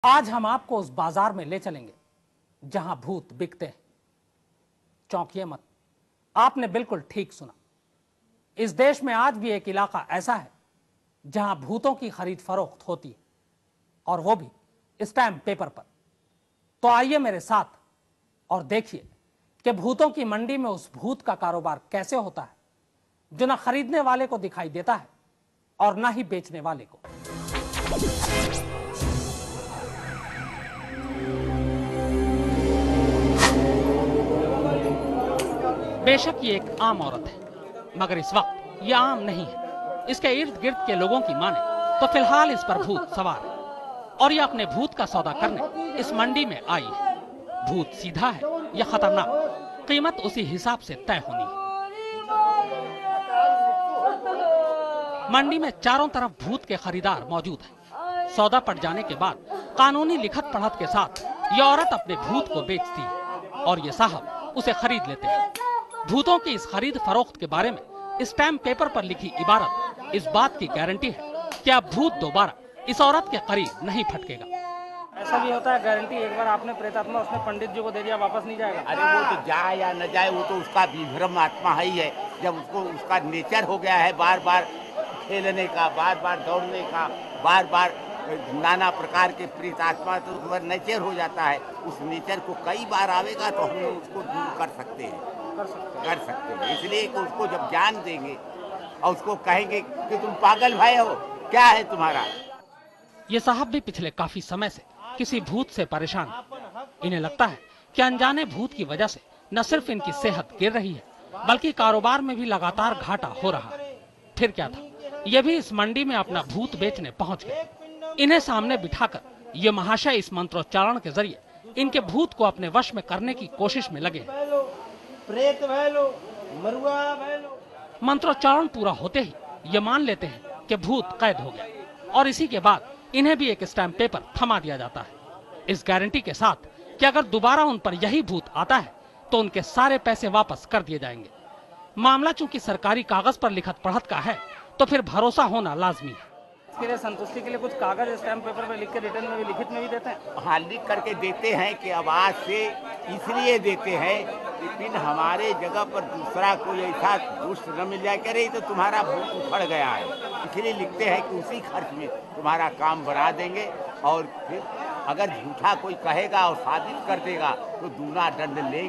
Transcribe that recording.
आज हम आपको उस बाजार में ले चलेंगे जहां भूत बिकते हैं। चौंकिए मत, आपने बिल्कुल ठीक सुना। इस देश में आज भी एक इलाका ऐसा है जहां भूतों की खरीद फरोख्त होती है, और वो भी स्टैम्प पेपर पर। तो आइए मेरे साथ और देखिए कि भूतों की मंडी में उस भूत का कारोबार कैसे होता है जो ना खरीदने वाले को दिखाई देता है और ना ही बेचने वाले को। बेशक ये एक आम औरत है, मगर इस वक्त ये आम नहीं है। इसके इर्द गिर्द के लोगों की माने तो फिलहाल इस पर भूत सवार है और ये अपने भूत का सौदा करने इस मंडी में आई है। भूत सीधा है या खतरनाक, कीमत उसी हिसाब से तय होनी है। मंडी में चारों तरफ भूत के खरीदार मौजूद हैं। सौदा पड़ जाने के बाद कानूनी लिखत पढ़त के साथ ये औरत अपने भूत को बेचती है और ये साहब उसे खरीद लेते हैं। भूतों की इस खरीद फरोख्त के बारे में स्टैम्प पेपर पर लिखी इबारत इस बात की गारंटी है कि अब भूत दोबारा इस औरत के करीब नहीं फटकेगा। ऐसा भी होता है गारंटी, एक बार आपने प्रेतात्मा उसने पंडित जी को दे दिया, वापस नहीं जाएगा? अरे वो तो जाए या न जाए, वो तो उसका विभ्रम आत्मा ही है। जब उसको उसका नेचर हो गया है बार बार खेलने का, बार बार दौड़ने का, बार बार नाना प्रकार के प्रेत आत्मा, तो उसका नेचर हो जाता है। उस नेचर को कई बार आवेगा तो हम उसको दूर कर सकते हैं। इसलिए कि उसको जब ज्ञान देंगे और उसको कहेंगे कि तुम पागल भाई हो, क्या है तुम्हारा। ये साहब भी पिछले काफी समय से किसी भूत से परेशान है। इन्हें लगता है कि अनजाने भूत की वजह से न सिर्फ इनकी सेहत गिर रही है, बल्कि कारोबार में भी लगातार घाटा हो रहा है। फिर क्या था, ये भी इस मंडी में अपना भूत बेचने पहुंच गए। इन्हें सामने बिठाकर ये महाशय इस मंत्रोच्चारण के जरिए इनके भूत को अपने वश में करने की कोशिश में लगे। प्रेत भैलो, मरुआ भैलो। मंत्रोच्चारण पूरा होते ही ये मान लेते हैं कि भूत कैद हो गया और इसी के बाद इन्हें भी एक स्टैम्प पेपर थमा दिया जाता है, इस गारंटी के साथ कि अगर दोबारा उन पर यही भूत आता है तो उनके सारे पैसे वापस कर दिए जाएंगे। मामला चूंकि सरकारी कागज पर लिखत पढ़त का है तो फिर भरोसा होना लाजमी है। इसके लिए संतुष्टि के लिए कुछ कागज स्टैम्प पेपर पे लिख के रिटर्न में भी, लिखित में भी देते हैं? हाँ, लिख करके देते हैं कि अब आज से इसलिए देते हैं कि फिर हमारे जगह पर दूसरा कोई ऐसा दुष्ट न मिल जाए, करे तो तुम्हारा भूत उखड़ गया है, इसलिए लिखते हैं कि उसी खर्च में तुम्हारा काम बना देंगे। और फिर अगर झूठा कोई कहेगा और साबित कर देगा तो दूना दंड लेंगे।